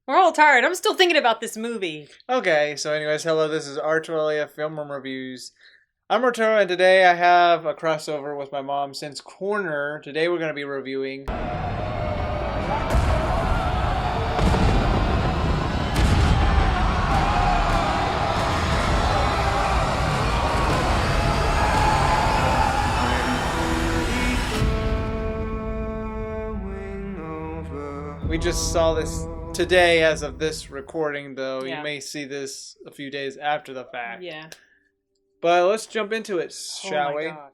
We're all tired. I'm still thinking about this movie. Okay, so anyways, hello, this is Arturelia Film Room Reviews. I'm Arturo, and today I have a crossover with my mom since Corner. Today we're going to be reviewing... We just saw this today as of this recording, though. Yeah. You may see this a few days after the fact. Yeah. But let's jump into it, shall we? Gosh.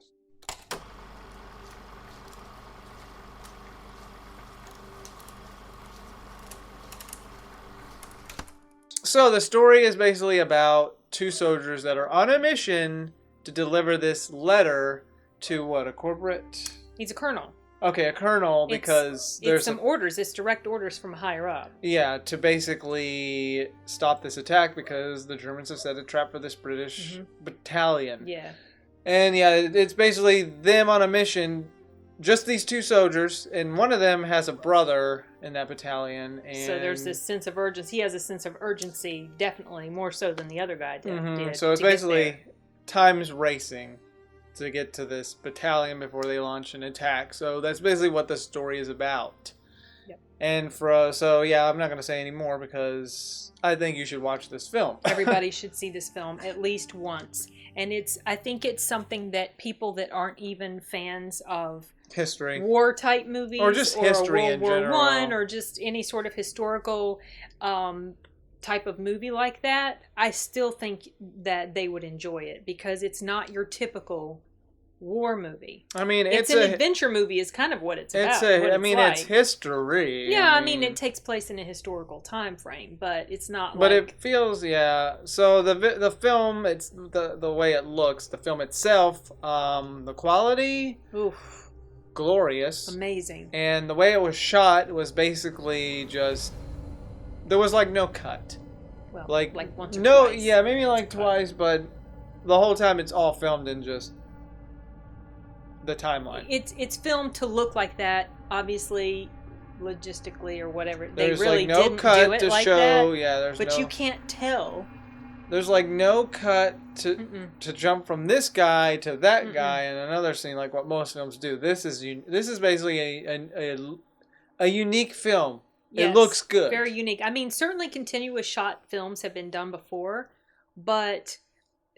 So the story is basically about two soldiers that are on a mission to deliver this letter to what, a corporate? He's a colonel. Okay, a colonel, because there's some orders. It's direct orders from higher up. Yeah, to basically stop this attack because the Germans have set a trap for this British battalion. Yeah. And yeah, it's basically them on a mission, just these two soldiers, and one of them has a brother in that battalion. And so there's this sense of urgency. He has a sense of urgency, definitely, more so than the other guy did. So it's basically time's racing to get to this battalion before they launch an attack. So that's basically what the story is about. Yep. And so yeah, I'm not going to say any more because I think you should watch this film. Everybody should see this film at least once. And I think it's something that people that aren't even fans of history, war type movies, or just history World in War general, One, or just any sort of historical type of movie like that, I still think that they would enjoy it because it's not your typical war movie. I mean, it's an adventure movie is kind of what it's about. It's history. Yeah, I mean, it takes place in a historical time frame, but it's not but it feels, yeah. So the film, it's the way it looks, the film itself, the quality, oof, glorious, amazing. And the way it was shot was basically just, there was like no cut. Well, like once or twice. Yeah, maybe like twice, but the whole time it's all filmed in just the timeline. It's filmed to look like that, obviously, logistically or whatever. There's they really like no didn't cut do it to like show. that, Yeah, but you can't tell. There's like no cut to jump from this guy to that guy in another scene, like what most films do. This is basically a unique film. Yes, it looks good. Very unique. I mean, certainly continuous shot films have been done before, but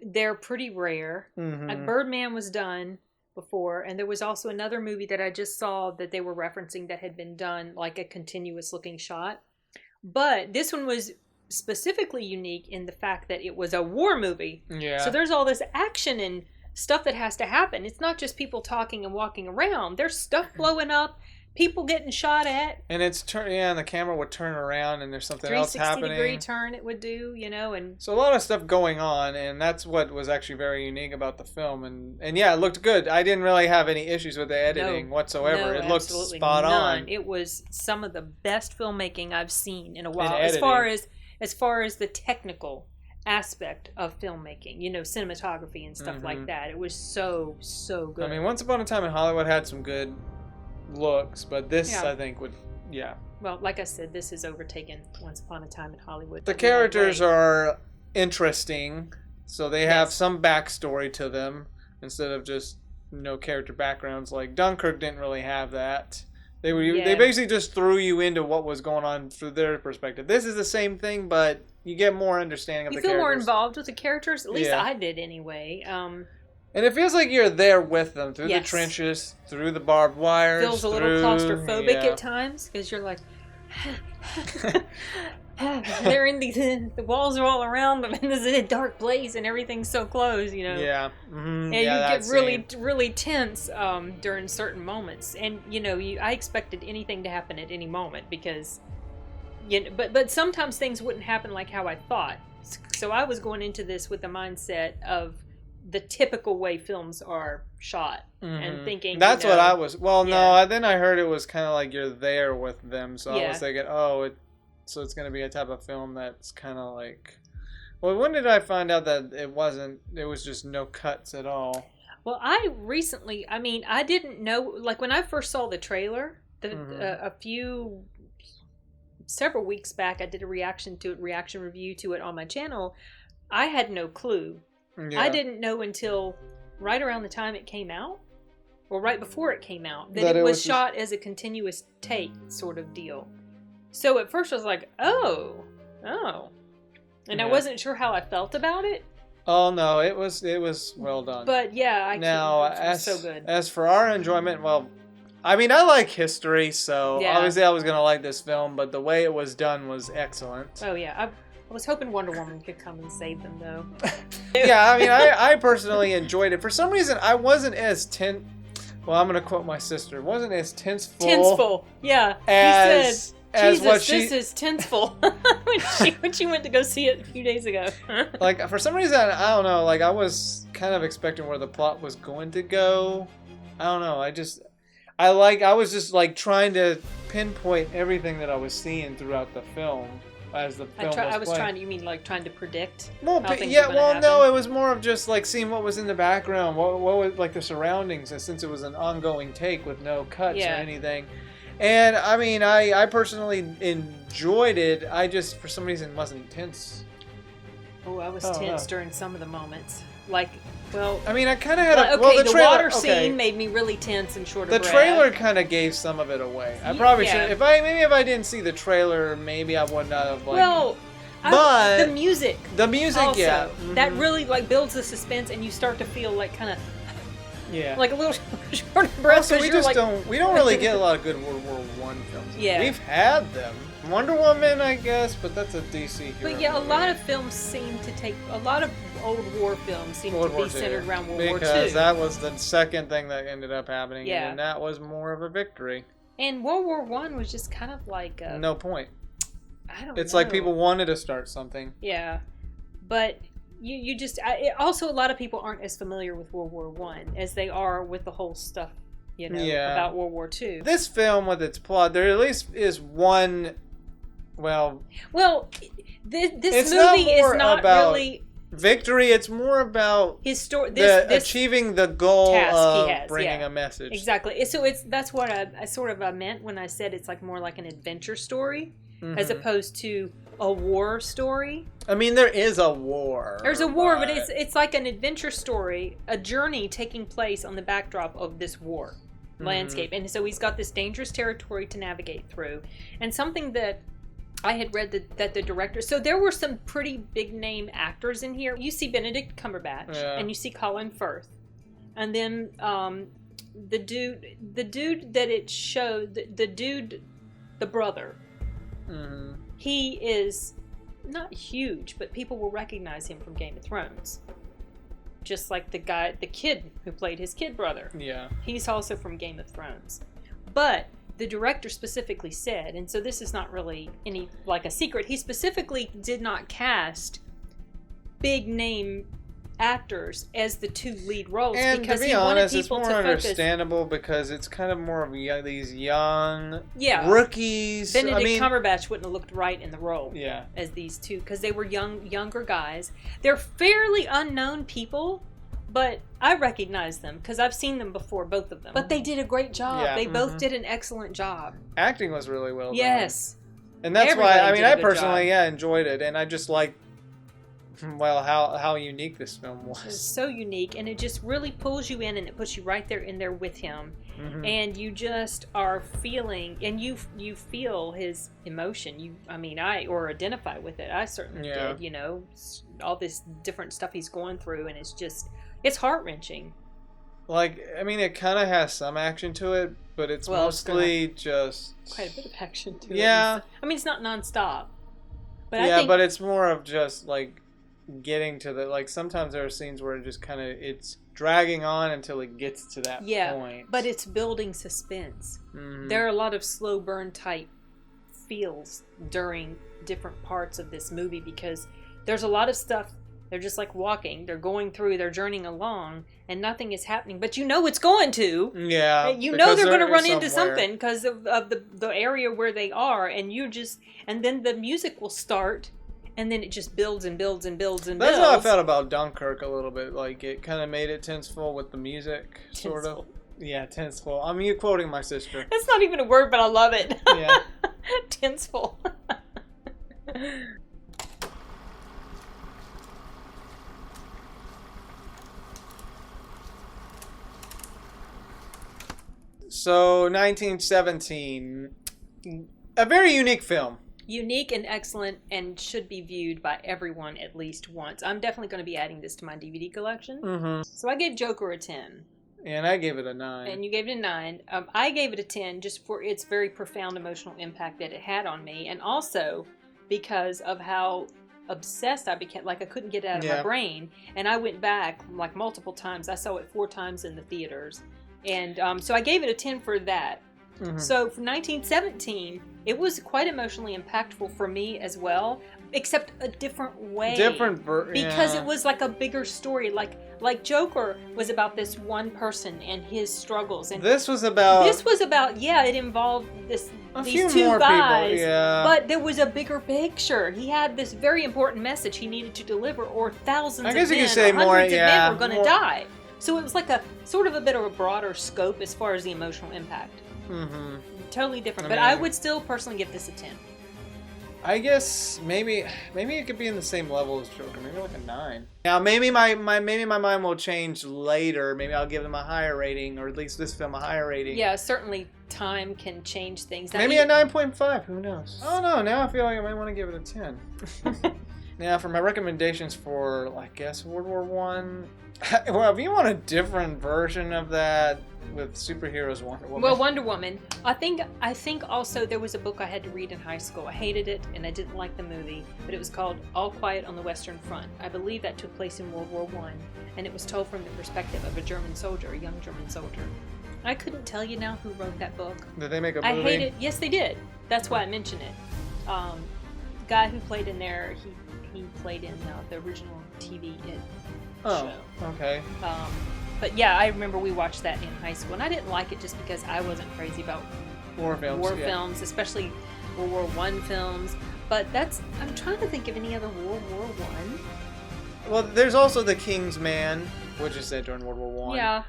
they're pretty rare. Like Birdman was done before, and there was also another movie that I just saw that they were referencing that had been done like a continuous looking shot. But this one was specifically unique in the fact that it was a war movie. Yeah. So there's all this action and stuff that has to happen. It's not just people talking and walking around. There's stuff blowing up, people getting shot at. And and the camera would turn around and there's something else happening. 360-degree turn it would do, and so a lot of stuff going on, and that's what was actually very unique about the film. And yeah, it looked good. I didn't really have any issues with the editing whatsoever. It looked spot on. It was some of the best filmmaking I've seen in a while, as far as the technical aspect of filmmaking, cinematography and stuff like that. It was so good. I mean, Once Upon a Time in Hollywood had some good looks, but this I think would, well, like I said, this is overtaken Once Upon a Time in Hollywood. The characters are interesting, so they have some backstory to them instead of just character backgrounds. Like Dunkirk didn't really have that. They basically just threw you into what was going on through their perspective. This is the same thing, but you get more understanding of the characters. You feel more involved with the characters. At least I did anyway. And it feels like you're there with them through the trenches, through the barbed wires. Feels a little claustrophobic at times because you're like, they're in the walls are all around them, and there's a dark place, and everything's so close, Yeah. And you get really tense during certain moments, and I expected anything to happen at any moment because, but sometimes things wouldn't happen like how I thought. So I was going into this with the mindset of the typical way films are shot and thinking that's what I was. Well, no, then I heard it was kind of like you're there with them, so I was thinking, so it's going to be a type of film that's kind of like, well, when did I find out that it was just no cuts at all? Well, I didn't know, like when I first saw the trailer, a few several weeks back, I did a reaction review to it on my channel. I had no clue. Yeah. I didn't know until right around the time it came out, or right before it came out, that it was shot as a continuous take sort of deal. So at first I was like, oh. And I wasn't sure how I felt about it. Oh no, it was well done. But yeah, it was so good. As for our enjoyment, well, I mean, I like history, so obviously I was gonna like this film, but the way it was done was excellent. Oh yeah, I was hoping Wonder Woman could come and save them though. Yeah, I mean, I personally enjoyed it. For some reason, I wasn't as well, I'm gonna quote my sister. Wasn't as tenseful. Yeah. As Jesus, this is tenseful. when she went to go see it a few days ago. Like, for some reason, I don't know, like, I was kind of expecting where the plot was going to go. I don't know, I was just, like, trying to pinpoint everything that I was seeing throughout the film as the film was playing. You mean, like, trying to predict how things were gonna happen? No, it was more of just, like, seeing what was in the background, what was, like, the surroundings, and since it was an ongoing take with no cuts or anything. And, I mean, I personally enjoyed it. I just, for some reason, wasn't tense. Oh, I was tense during some of the moments. Like, well... I mean, I kind of had the water scene made me really tense and short of breath. The trailer kind of gave some of it away. I probably should... If I didn't see the trailer, maybe I would not have, like... Well... But... The music. The music, also, yeah. Mm-hmm. That really, like, builds the suspense, and you start to feel, like, kind of... Yeah. Like a little short of breath. Also, we don't really get a lot of good World War I films. Yeah. We've had them. Wonder Woman, I guess, but that's a DC hero. But yeah, a lot of films seem to take... A lot of old war films seem to be centered around World War II. Because that was the second thing that ended up happening. Yeah. And that was more of a victory. And World War I was just kind of like... no point. I don't know. It's like people wanted to start something. Yeah. But... You just... also, a lot of people aren't as familiar with World War I as they are with the whole stuff, about World War II. This film, with its plot, there at least is one... Well, this movie is not about really... victory. It's more about his story. Achieving the goal of bringing a message. Exactly. So that's what I sort of meant when I said it's like more like an adventure story, as opposed to a war story. I mean, there is a war. There's a war, but it's like an adventure story, a journey taking place on the backdrop of this war landscape. And so he's got this dangerous territory to navigate through. And something that I had read that the director... So there were some pretty big name actors in here. You see Benedict Cumberbatch, and you see Colin Firth. And then the dude that it showed, the brother, he is not huge, but people will recognize him from Game of Thrones. Just like the kid who played his kid brother. Yeah. He's also from Game of Thrones. But the director specifically said, and so this is not really like a secret, he specifically did not cast big name actors as the two lead roles, and because to be honest, it's more understandable because it's kind of more of these young rookies. Benedict Cumberbatch wouldn't have looked right in the role as these two, because they were younger guys. They're fairly unknown people, but I recognize them because I've seen them before, both of them. But they did a great job. Yeah. They both did an excellent job. Acting was really well done. Yes. And that's why, I personally enjoyed it, and I just like how unique this film was. It's so unique, and it just really pulls you in, and it puts you right there in there with him, and you just are feeling, and you feel his emotion. Or identify with it. I certainly did. All this different stuff he's going through, and it's heart-wrenching. Like, it kind of has some action to it, but it's mostly just quite a bit of action to it. Yeah. It's not nonstop. But but it's more of just like getting to the, like, sometimes there are scenes where it just kind of, it's dragging on until it gets to that point. Yeah, but it's building suspense. There are a lot of slow burn type feels during different parts of this movie, because there's a lot of stuff. They're just like walking. They're going through. They're journeying along, and nothing is happening. But it's going to. Yeah. They're going to run into something because of the area where they are, and and then the music will start, and then it just builds and builds and builds and builds. That's how I felt about Dunkirk a little bit. Like, it kind of made it tenseful with the music, sort of. Yeah, tenseful. You quoting my sister. That's not even a word, but I love it. Yeah. Tins full. So, 1917. A very unique film. Unique and excellent, and should be viewed by everyone at least once. I'm definitely going to be adding this to my DVD collection. Mm-hmm. So I gave Joker a 10. And I gave it a 9. And you gave it a 9. I gave it a 10 just for its very profound emotional impact that it had on me. And also because of how obsessed I became. Like, I couldn't get it out of my brain. And I went back, like, multiple times. I saw it 4 times in the theaters. And so I gave it a 10 for that. Mm-hmm. So for 1917, it was quite emotionally impactful for me as well, except a different way. Because it was like a bigger story. Like Joker was about this one person and his struggles, and this was about it involved these two guys, people, but there was a bigger picture. He had this very important message he needed to deliver, or thousands of men, hundreds of men were going to die. So it was like a sort of a bit of a broader scope as far as the emotional impact. Mm-hmm. Totally different, but I would still personally give this a 10. I guess maybe it could be in the same level as Joker, maybe like a 9. Now maybe my mind will change later. Maybe I'll give them a higher rating, or at least this film a higher rating. Yeah, certainly time can change things. Maybe a 9.5. Who knows? I don't know. Now I feel like I might want to give it a 10. Now for my recommendations for, I guess, World War One. Well, if you want a different version of that with superheroes, Wonder Woman. Well, Wonder Woman. I think also there was a book I had to read in high school. I hated it and I didn't like the movie, but it was called All Quiet on the Western Front. I believe that took place in World War One, and it was told from the perspective of a German soldier, a young German soldier. I couldn't tell you now who wrote that book. Did they make a movie? I hate it. Yes, they did. That's why I mention it. The guy who played in there, he played in the original TV show. Okay. But yeah, I remember we watched that in high school, and I didn't like it just because I wasn't crazy about war films, especially World War One films. But I'm trying to think of any other World War One. Well, there's also The King's Man, which is set during World War One. Yeah.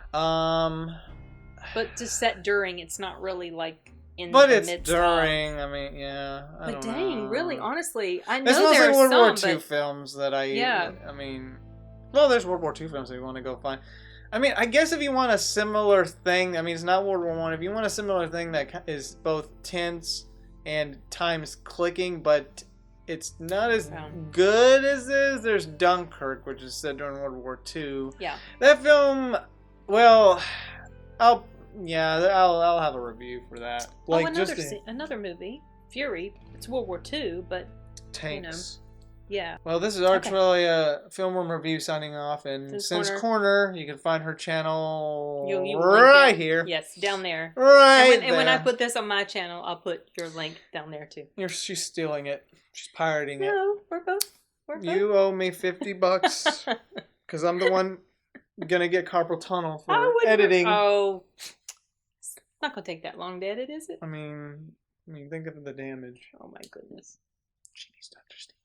But just set during, it's not really like in but the it's midst during. Of... I mean, yeah. But dang, really, honestly, I know there's mostly there are World War some, II films that I. Yeah. I mean, well, there's World War II films that you want to go find. I mean, I guess if you want a similar thing, I mean, it's not World War One. If you want a similar thing that is both tense and times clicking, but it's not as good as this, there's Dunkirk, which is set during World War II. Yeah. That film, well, I'll have a review for that. Like another movie, Fury. It's World War II, but tanks. Yeah. Well, this is Arturelia Film Room Review signing off, and Sin's Corner, you can find her channel right here. Yes, down there. Right and when I put this on my channel, I'll put your link down there too. She's stealing it. She's pirating it. No, we're both. You owe me $50 because I'm the one gonna get carpal tunnel for editing. Oh, it's not gonna take that long to edit, is it? I mean, think of the damage. Oh my goodness. She needs to understand.